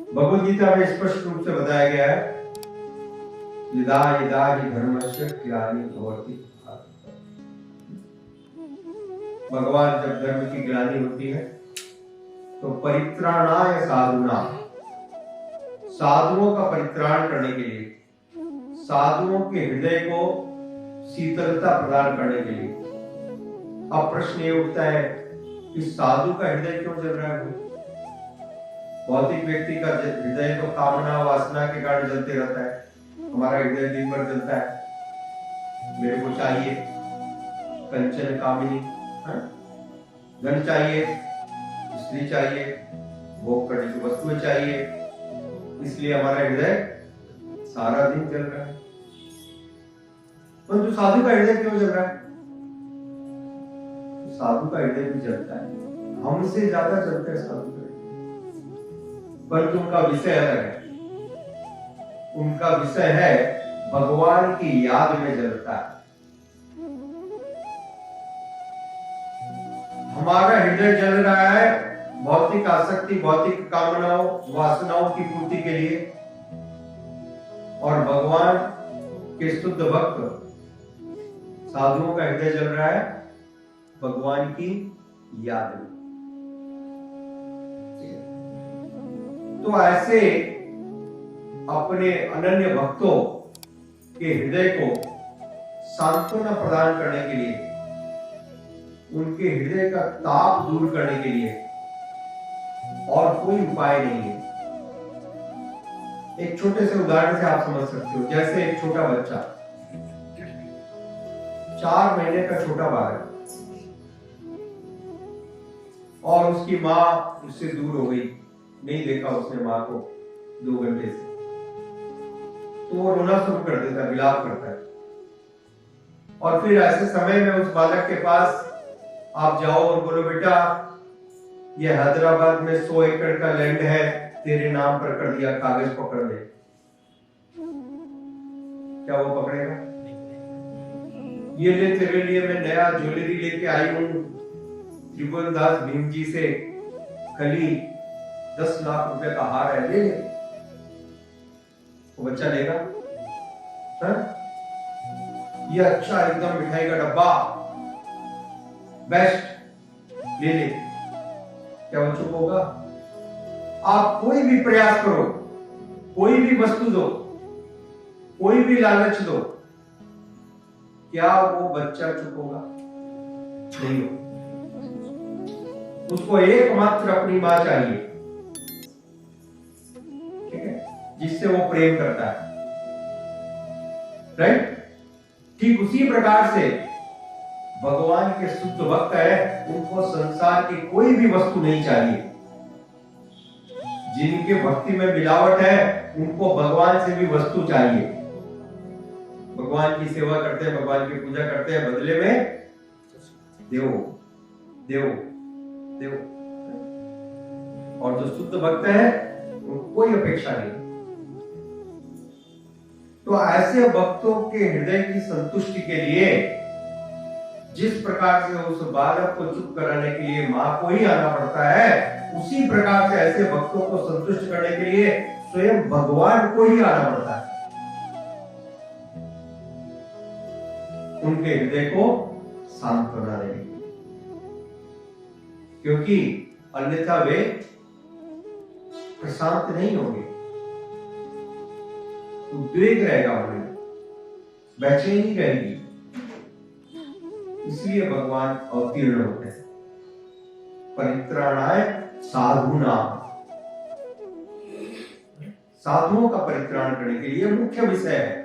भगवद गीता में स्पष्ट रूप से बताया गया है, यदा यदा हि धर्मस्य ग्लानिर्भवति भारत। भगवान जब धर्म की ग्लानि होती है तो परित्राणाय साधुना, साधुओं का परित्राण करने के लिए, साधुओं के हृदय को शीतलता प्रदान करने के लिए। अब प्रश्न ये उठता है कि साधु का हृदय क्यों जल रहा है? भौतिक व्यक्ति का हृदय तो कामना वासना के कारण जलते रहता है। हमारा हृदय दिन भर जलता है, मेरे को चाहिए कंचन कामिनी, धन चाहिए, स्त्री चाहिए, भोग करने की वस्तुएं चाहिए, इसलिए हमारा हृदय सारा दिन जल रहा है। परंतु साधु का हृदय क्यों जल रहा है? साधु का हृदय भी जलता है, हमसे ज्यादा जलता है साधु का हृदय, परंतु उनका विषय अलग है। उनका विषय है भगवान की याद में जलता है। हमारा हृदय जल रहा है भौतिक आसक्ति, भौतिक कामनाओं, वासनाओं की पूर्ति के लिए, और भगवान के शुद्ध भक्त साधुओं का हृदय जल रहा है भगवान की याद में। तो ऐसे अपने अनन्य भक्तों के हृदय को सांत्वना प्रदान करने के लिए, उनके हृदय का ताप दूर करने के लिए और कोई उपाय नहीं है। एक छोटे से उदाहरण से आप समझ सकते हो। जैसे एक छोटा बच्चा, 4 महीने का छोटा बालक, और उसकी माँ उससे दूर हो गई, नहीं देखा उसने माँ को 2 घंटे से, तो वो रोना शुरू कर देता है, विलाप करता है। और फिर ऐसे समय में उस बालक के पास आप जाओ और बोलो, बेटा ये हैदराबाद में 100 एकड़ का लैंड है, तेरे नाम पर कर दिया, कागज पकड़ ले। क्या वो पकड़ेगा? ये ले, तेरे लिए मैं नया ज्वेलरी लेके आई हूं त्रिभुवन दास भीम जी से, कली 10 लाख रुपए का हार है, ले ले। वो बच्चा लेगा? ये अच्छा एकदम मिठाई का डब्बा बेस्ट, ले ले। क्या वो चुप होगा? आप कोई भी प्रयास करो, कोई भी वस्तु दो, कोई भी लालच दो, क्या वो बच्चा चुप होगा? नहीं हो। उसको एकमात्र अपनी मां चाहिए, ठीक है, जिससे वो प्रेम करता है, राइट? ठीक उसी प्रकार से भगवान के शुद्ध भक्त है, उनको संसार की कोई भी वस्तु नहीं चाहिए। जिनके भक्ति में मिलावट है, उनको भगवान से भी वस्तु चाहिए। भगवान की सेवा करते हैं, भगवान की पूजा करते हैं, बदले में देवो देवो देवो। और जो शुद्ध भक्त है, उनको कोई अपेक्षा नहीं। तो ऐसे भक्तों के हृदय की संतुष्टि के लिए जिस प्रकार से उस बालक को चुप कराने के लिए मां को ही आना पड़ता है, उसी प्रकार से ऐसे भक्तों को संतुष्ट करने के लिए स्वयं भगवान को ही आना पड़ता है, उनके हृदय को शांत करना देने के लिए। क्योंकि अन्यथा वे प्रशांत नहीं होंगे, उद्वेग रहेगा उन्हें, बेचैनी रहेगी। इसलिए भगवान अवतीर्ण होते हैं। परित्राणाय साधूनाम, साधुओं का परित्राण करने के लिए मुख्य विषय है।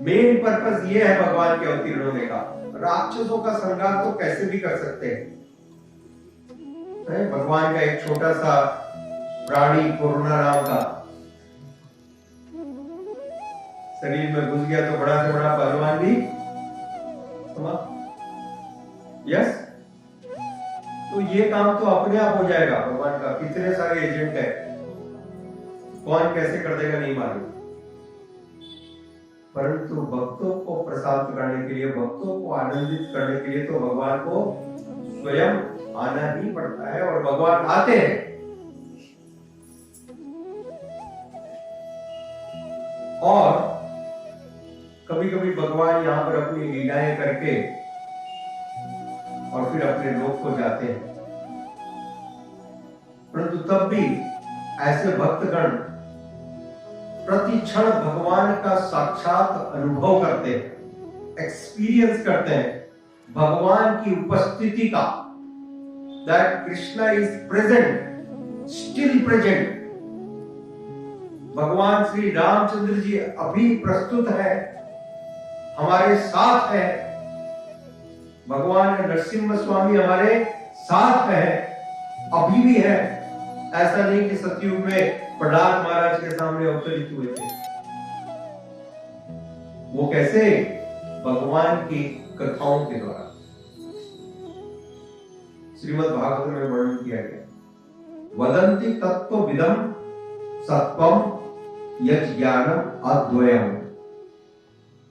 मेन पर्पस ये है भगवान के अवतीर्ण होने का। राक्षसों का संहार तो कैसे भी कर सकते हैं। भगवान का एक छोटा सा प्राणी कोरोना नाम का शरीर में घुस गया तो बड़ा से बड़ा पहलवान भी समाप्त। यस, तो ये काम तो अपने आप हो जाएगा भगवान का। कितने सारे एजेंट है, कौन कैसे कर देगा नहीं मालूम। परंतु भक्तों को प्रसाद करने के लिए, भक्तों को आनंदित करने के लिए तो भगवान को स्वयं आना ही पड़ता है, और भगवान आते हैं। और कभी कभी भगवान यहाँ पर अपनी लीलाएं करके और फिर अपने लोक को जाते हैं, परंतु तब भी ऐसे भक्तगण प्रति क्षण भगवान का साक्षात अनुभव करते हैं, एक्सपीरियंस करते हैं भगवान की उपस्थिति का, that Krishna is present, still present. भगवान श्री रामचंद्र जी अभी प्रस्तुत है, हमारे साथ है। भगवान नरसिम्हा स्वामी हमारे साथ है, अभी भी है। ऐसा नहीं कि सतयुग में प्रहलाद महाराज के सामने अवतरित हुए थे। वो कैसे? भगवान की कथाओं के द्वारा। श्रीमद् भागवत में वर्णन किया गया, वदंती तत्त्वविदं सत्वं यत् ज्ञानम अद्वयम्,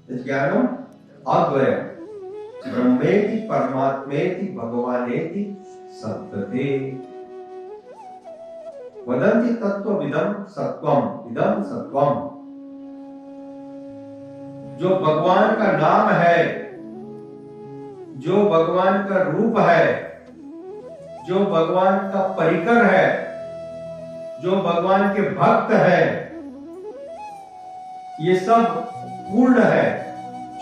यत् ज्ञानम अद्वयम् ब्रह्मेति परमात्मेति भगवानेति सत्यते। वदंती तत्त्वविदं सत्वम, इदं सत्वम। जो भगवान का नाम है, जो भगवान का रूप है, जो भगवान का परिकर है, जो भगवान के भक्त है, ये सब पूर्ण है।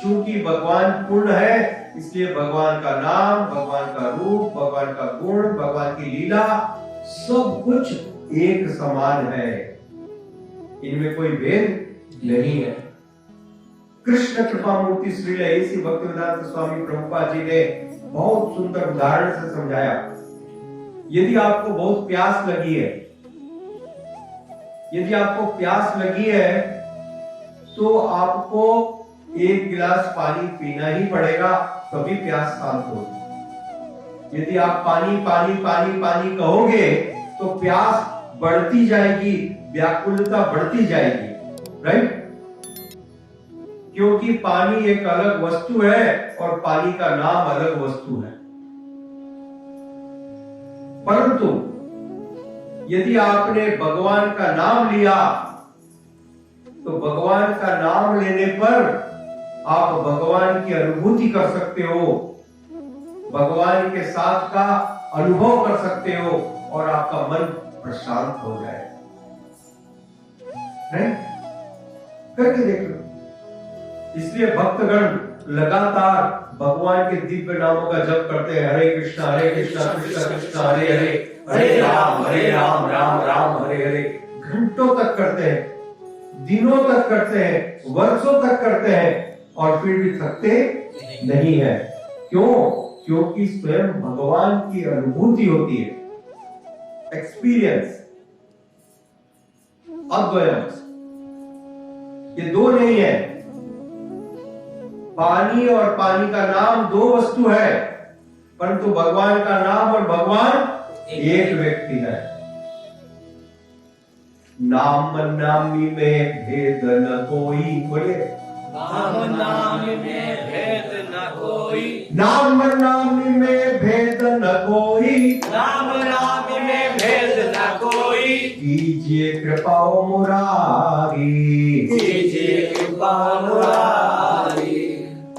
चूंकि भगवान पूर्ण है, इसलिए भगवान का नाम, भगवान का रूप, भगवान का गुण, भगवान की लीला सब कुछ एक समान है, इनमें कोई भेद नहीं है। कृष्ण कृपा मूर्ति श्री ऐसी भक्तिवेदांत स्वामी प्रभुपाद जी ने बहुत सुंदर उदाहरण से समझाया। यदि आपको बहुत प्यास लगी है, यदि आपको प्यास लगी है तो आपको एक गिलास पानी पीना ही पड़ेगा, तभी प्यास शांत होगी। यदि आप पानी पानी पानी पानी कहोगे तो प्यास बढ़ती जाएगी, व्याकुलता बढ़ती जाएगी, राइट? क्योंकि पानी एक अलग वस्तु है और पानी का नाम अलग वस्तु है। परंतु यदि आपने भगवान का नाम लिया तो भगवान का नाम लेने पर आप भगवान की अनुभूति कर सकते हो, भगवान के साथ का अनुभव कर सकते हो और आपका मन प्रशांत हो जाए। नहीं? करके देख लो। इसलिए भक्तगण लगातार भगवान के दिव्य नामों का जप करते हैं। हरे कृष्णा कृष्णा कृष्णा हरे हरे, हरे राम राम राम हरे हरे। घंटों तक करते हैं, दिनों तक करते हैं, वर्षों तक करते हैं और फिर भी थकते नहीं है। क्यों? क्योंकि स्वयं भगवान की अनुभूति होती है, एक्सपीरियंस। अद्वयम, ये दो नहीं है। पानी और पानी का नाम दो वस्तु है, परंतु भगवान का नाम और भगवान एक व्यक्ति है। नाम नामी में भेद न कोई, बोले नाम नामी में भेद न कोई, नाम नामी में भेद न कोई, नाम नामी में भेद न कोई। कीजिए कृपा मुरारी, कीजिए कृपा मुरारी,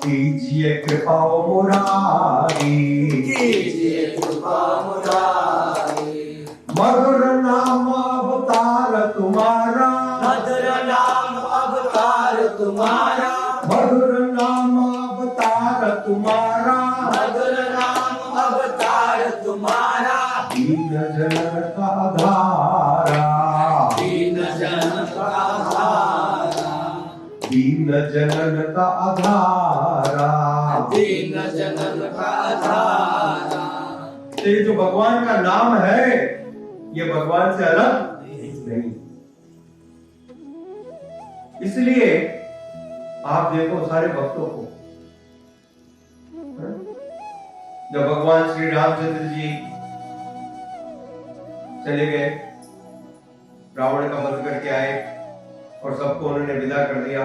कीजिए कृपा मुरारी, कीजिए कृपा मुरारी। मधुर नाम अवतार तुम्हारा, मधुर नाम अवतार तुम्हारा, मधुर नाम अवतार तुम्हारा, मधुर नाम अवतार तुम्हारा। दीन जनन का आधारा, दीन जन का आधारा, दीन जनन का आधारा। दीन जनन का आधारा। तो ये जो भगवान का नाम है, ये भगवान से अलग नहीं। इसलिए आप देखो सारे भक्तों को, जब भगवान श्री रामचंद्र जी चले गए, रावण का वध करके आए और सबको उन्होंने विदा कर दिया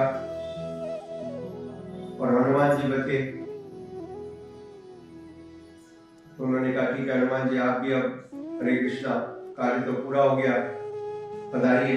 और हनुमान जी बचे, तो उन्होंने कहा ठीक है हनुमान जी, आप भी अब हरे कृष्णा, कार्य तो पूरा हो गया, पधारिए।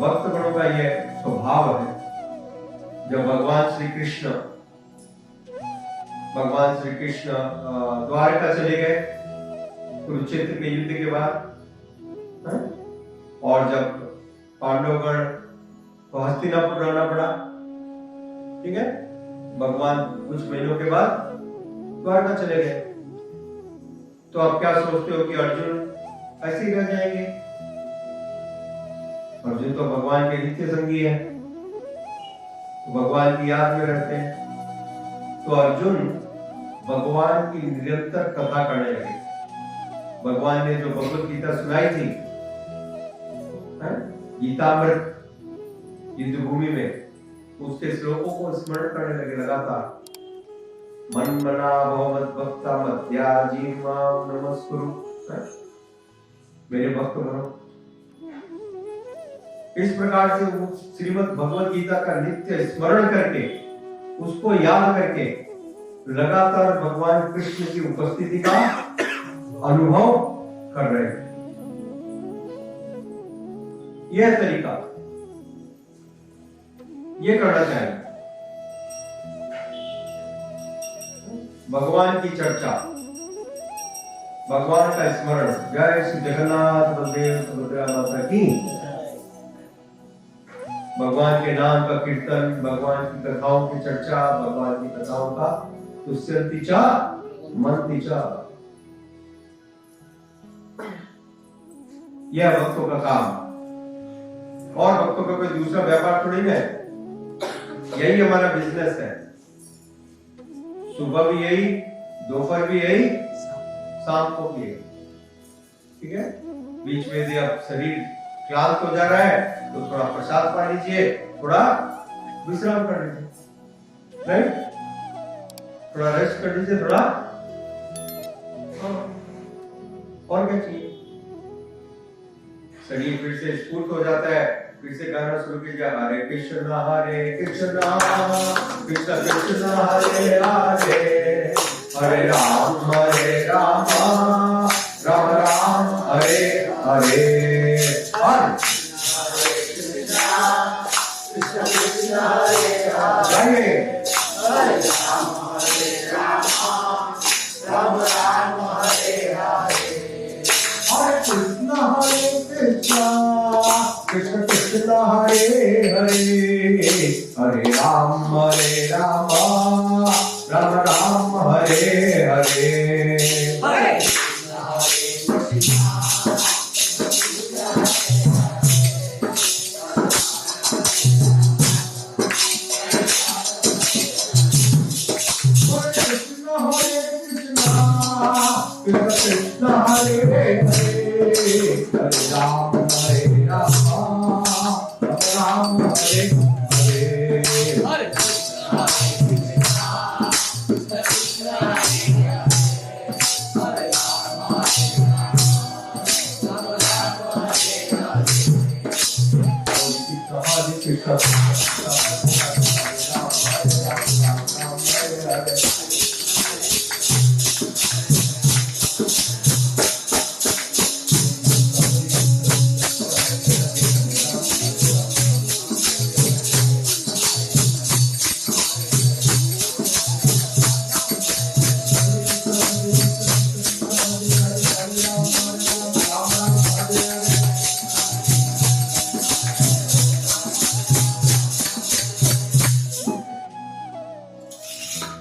भक्त गणों का यह स्वभाव है। जब भगवान श्री कृष्ण द्वारका चले गए कुरुक्षेत्र के युद्ध के बाद, और जब पांडवगण को हस्तिनापुर रहना पड़ा, ठीक है, भगवान कुछ महीनों के बाद द्वारका चले गए। तो आप क्या सोचते हो कि अर्जुन ऐसे ही रह जाएंगे? अर्जुन तो भगवान के नित्य संगी है, तो भगवान की याद में रहते हैं। तो अर्जुन भगवान की निरंतर कथा करने लगे। भगवान ने जो भगवत गीता सुनाई थी, गीतामृत युद्ध भूमि में, उसके श्लोकों को स्मरण करने लगे लगातार। मन मना भव मत भक्ता मध्याजी माम नमस्कुरु, मेरे भक्त बनो। इस प्रकार से वो श्रीमद् भगवत गीता का नित्य स्मरण करके, उसको याद करके लगातार भगवान कृष्ण की उपस्थिति का अनुभव कर रहे हैं। यह तरीका, ये करना चाहिए। भगवान की चर्चा, भगवान का स्मरण। जय श्री जगन्नाथ बलदेव सुभद्रा माता की। भगवान के नाम का कीर्तन, भगवान की कथाओं की चर्चा, भगवान की कथाओं का तुष्यन्ति च मनति च। यह भक्तों का काम, और भक्तों का कोई दूसरा व्यापार थोड़ी है। यही हमारा बिजनेस है। सुबह भी यही, दोपहर भी यही, शाम को भी यही, ठीक है। बीच में यदि अब शरीर क्लांत हो जा रहा है तो थोड़ा प्रसाद पा लीजिए, थोड़ा विश्राम कर लीजिए, राइट, थोड़ा रेस्ट कर लीजिए, थोड़ा, और क्या चाहिए। शरीर फिर से स्फूर्त हो जाता है, फिर से गाना शुरू कीजिए, हरे कृष्ण कृष्ण कृष्ण हरे हरे, हरे राम राम राम हरे हरे। कृष्ण कृष्ण हरे हरे, हरे राम राम राम हरे हरे। कृष्ण हरे हरे, हरे राम राम हरे हरे।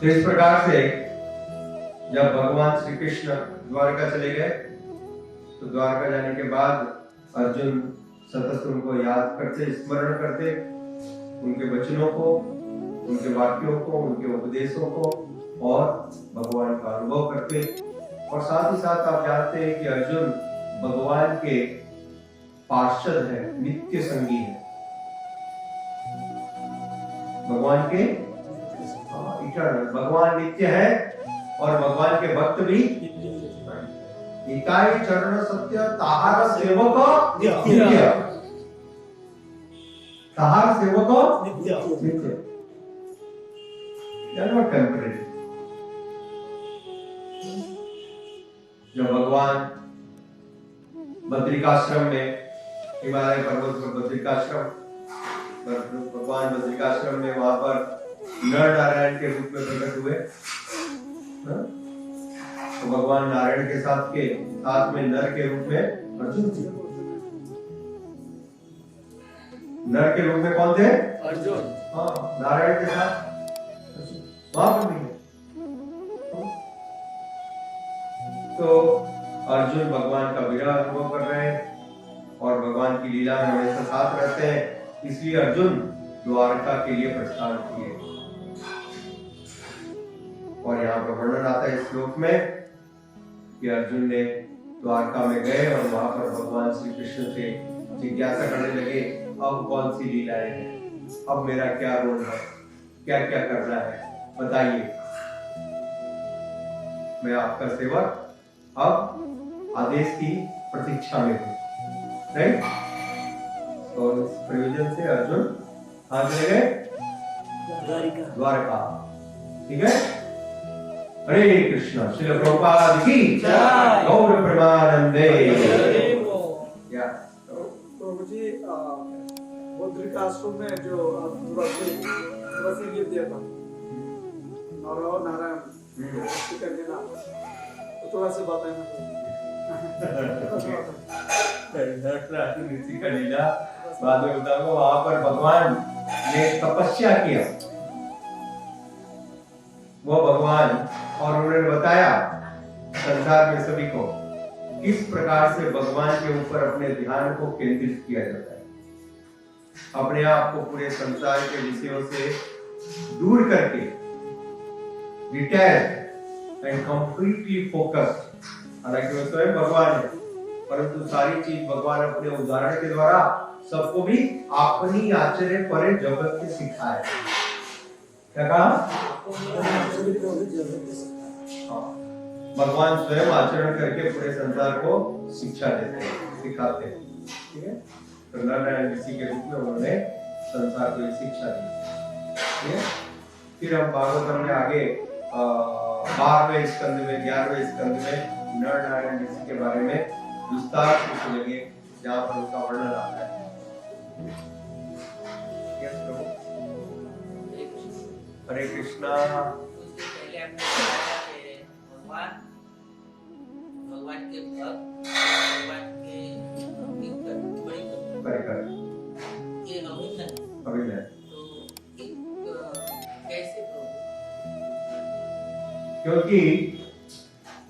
इस प्रकार से जब भगवान श्री कृष्ण द्वारका चले गए तो द्वारका जाने के बाद अर्जुन सतत उनको याद करते, स्मरण करते, उनके वचनों को, उनके वाक्यों को, उनके उपदेशों को, और भगवान का अनुभव करते। और साथ ही साथ आप जानते हैं कि अर्जुन भगवान के पार्षद है, नित्य संगी है, भगवान के इटर्नल। भगवान नित्य है और भगवान के भक्त भी इकाई चरण सत्य ताहार सेवक नित्य, ताहार सेवक नित्य, टेम्परेरी। जब भगवान बद्रिकाश्रम में हिमालय पर्वत पर बद्रिकाश्रम, भगवान बद्रिकाश्रम में वहां पर नर नारायण के रूप में प्रकट हुए। हाँ? तो भगवान नारायण के साथ में नर के रूप में अर्जुन थे। नर के रूप में कौन थे? अर्जुन। हाँ, नारायण के साथ वहां पर भी है। तो अर्जुन भगवान का विरह अनुभव कर रहे हैं और भगवान की लीला में हमेशा साथ रहते हैं, इसलिए अर्जुन द्वारका के लिए प्रस्थान किए। और यहाँ पर वर्णन आता है इस श्लोक में कि अर्जुन ने द्वारका में गए और वहां पर भगवान श्री कृष्ण से जिज्ञासा करने लगे, अब कौन सी लीलाएं हैं, अब मेरा क्या रोल है, क्या क्या करना है, बताइए। मैं आपका सेवक अब आदेश की प्रतीक्षा में हूं। राइट? तो इस प्रयोजन से अर्जुन कहां चले गए? द्वारका। ठीक है? हरे कृष्ण। श्रील प्रभुपाद की जय। गौर प्रेमानंदे। या प्रभु जी बद्रिकाश्रम में जो तुलसी गिर दिया था और नारायण करने ना, तो थोड़ा सा बताए ना। ऋषि का लीला बाद में बताऊंगा। वहां पर भगवान ने तपस्या किया, वो भगवान, और उन्होंने बताया संसार में सभी को किस प्रकार से भगवान के ऊपर अपने ध्यान को केंद्रित किया जाता है, अपने आप को पूरे संसार के विषयों से दूर करके डिटैच एंड कंप्लीटली फोकस्ड। हालांकि वो स्वयं भगवान है, परंतु सारी चीज भगवान अपने उदाहरण के द्वारा सबको भी अपनी आचर्य परे जगत के सिखाए। क्या कहा? भगवान स्वयं आचरण करके पूरे संसार को शिक्षा देते हैं, सिखाते हैं। ठीक है? तो नारायण ऋषि के रूप में उन्होंने संसार को शिक्षा दी। ठीक है? फिर हम भागवतम में आगे 12वें स्कंद में 11वें स्कंद में नर नारायण ऋषि के बारे में विस्तार से सुनेंगे, जहाँ पर उसका वर्णन आता है। हरे कृष्णा। पहले हमने बताया कि भगवान के भक्त, भगवान के बड़ी ये अभिन्न है। तो कैसे क्योंकि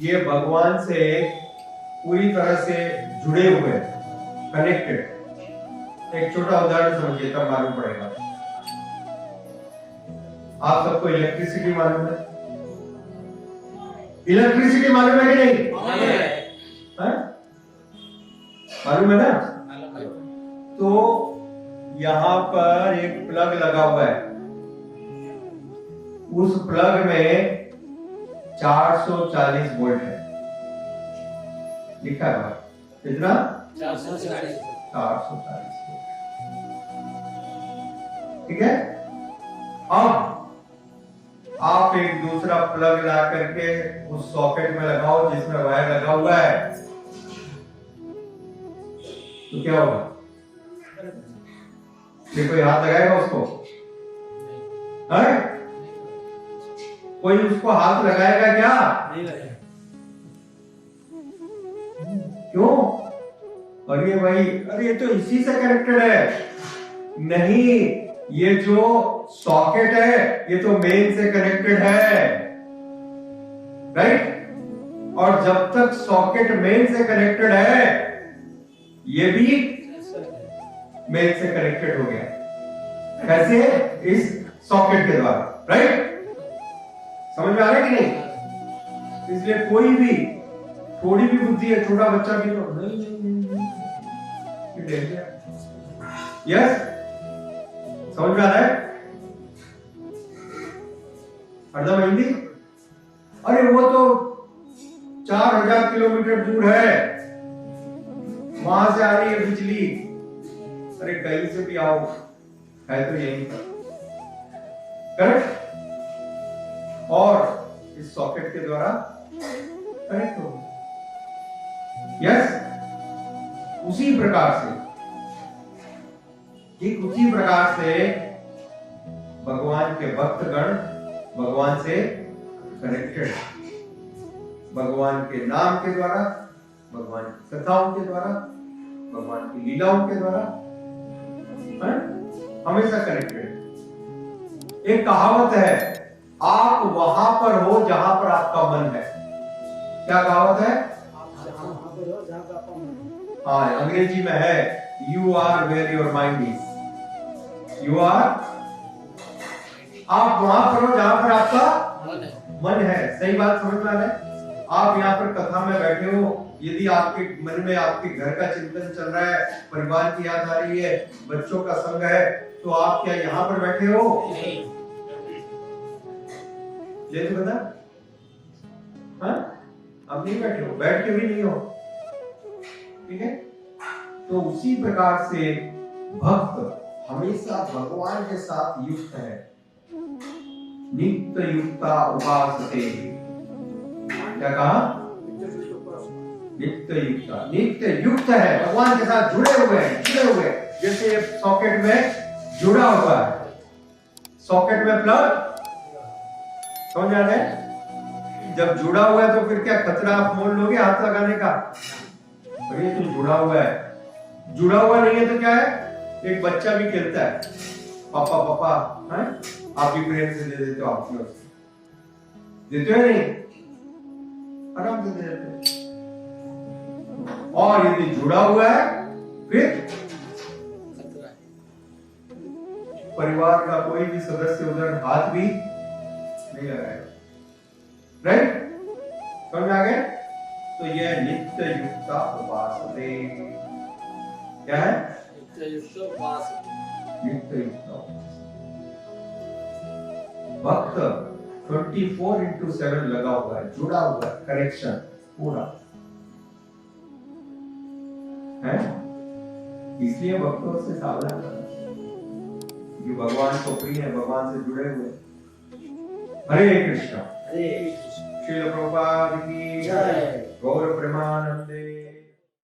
ये भगवान से पूरी तरह से जुड़े हुए, कनेक्टेड। एक छोटा उदाहरण समझिए तब मालूम पड़ेगा। आप सबको इलेक्ट्रिसिटी मालूम है? इलेक्ट्रिसिटी मालूम है कि नहीं? मालूम है ना? तो यहां पर एक प्लग लगा हुआ है, उस प्लग में 440 वोल्ट है, लिखा है। कितना? 440 वोल्ट। ठीक है? अब आप एक दूसरा प्लग ला करके उस सॉकेट में लगाओ जिसमें वायर लगा हुआ है, तो क्या होगा? फिर कोई हाथ लगाएगा उसको? है? कोई उसको हाथ लगाएगा क्या? नहीं लगाएगा। क्यों? अरे भाई, अरे ये तो इसी से कनेक्टेड है। नहीं, ये जो सॉकेट है ये तो मेन से कनेक्टेड है। राइट? और जब तक सॉकेट मेन से कनेक्टेड है, ये भी मेन से कनेक्टेड हो गया। कैसे? इस सॉकेट के द्वारा। राइट? समझ में आ रहा है कि नहीं? इसलिए कोई भी थोड़ी भी बुद्धि है, छोटा बच्चा भी तो नहीं, यस, समझ में आ रहा है? हिंदी? अरे वो तो 4000 किलोमीटर दूर है, वहां से आ रही है बिजली। अरे कहीं से भी आओ, है तो यही पर। करेक्ट? और इस सॉकेट के द्वारा कनेक्ट हो। यस? उसी प्रकार से ठीक उसी प्रकार से भगवान के भक्तगण भगवान से कनेक्टेड, भगवान के नाम के द्वारा, भगवान की कथाओं के द्वारा, भगवान की लीलाओं के द्वारा हमेशा कनेक्टेड। एक कहावत है, आप वहां पर हो जहां पर आपका मन है। क्या कहावत है? हाँ, अंग्रेजी में है, you are where your mind is. You are, आप वहां पर हो जहां पर आपका मन है। सही बात समझ में आ रहा है? आप यहाँ पर कथा में बैठे हो, यदि आपके मन में आपके घर का चिंतन चल रहा है, परिवार की याद आ रही है, बच्चों का संग है, तो आप क्या यहाँ पर बैठे हो? ये तो बता, हाँ, आप नहीं बैठे हो, बैठ के भी नहीं हो। ठीक है? तो उसी प्रकार से भक्त हमेशा भगवान के साथ युक्त है। नित्य युक्ता उपासते। क्या कहा? नित्य युक्ता, नित्य युक्त है, भगवान के साथ जुड़े हुए हैं, जैसे सॉकेट में जुड़ा हुआ है, सॉकेट में प्लग, समझ आ रहा है? जब जुड़ा हुआ है तो फिर क्या खतरा आप मोड़ लोगे हाथ लगाने का? ये तो जुड़ा हुआ है, जुड़ा हुआ नहीं है तो क्या है? एक बच्चा भी खेलता है, पापा पापा, है? आप भी प्रेम से दे देते हो, आप देते हो नहीं? आराम से दे देते हो। और यदि जुड़ा हुआ है फिर परिवार का कोई भी सदस्य उधर हाथ भी नहीं लगाएगा। राइट? समझ आ गए? तो यह नित्य युक्ता उपासते। क्या है? नित्य युक्ता उपासते। भक्त 24/7 लगा हुआ है, जुड़ा हुआ है, कनेक्शन पूरा है। इसलिए भक्तों से सावधान रहना, क्योंकि भगवान को प्रिय है, भगवान से जुड़े हुए। हरे कृष्णा। श्रील प्रभुपाद की जय। गौर प्रेमानंदे।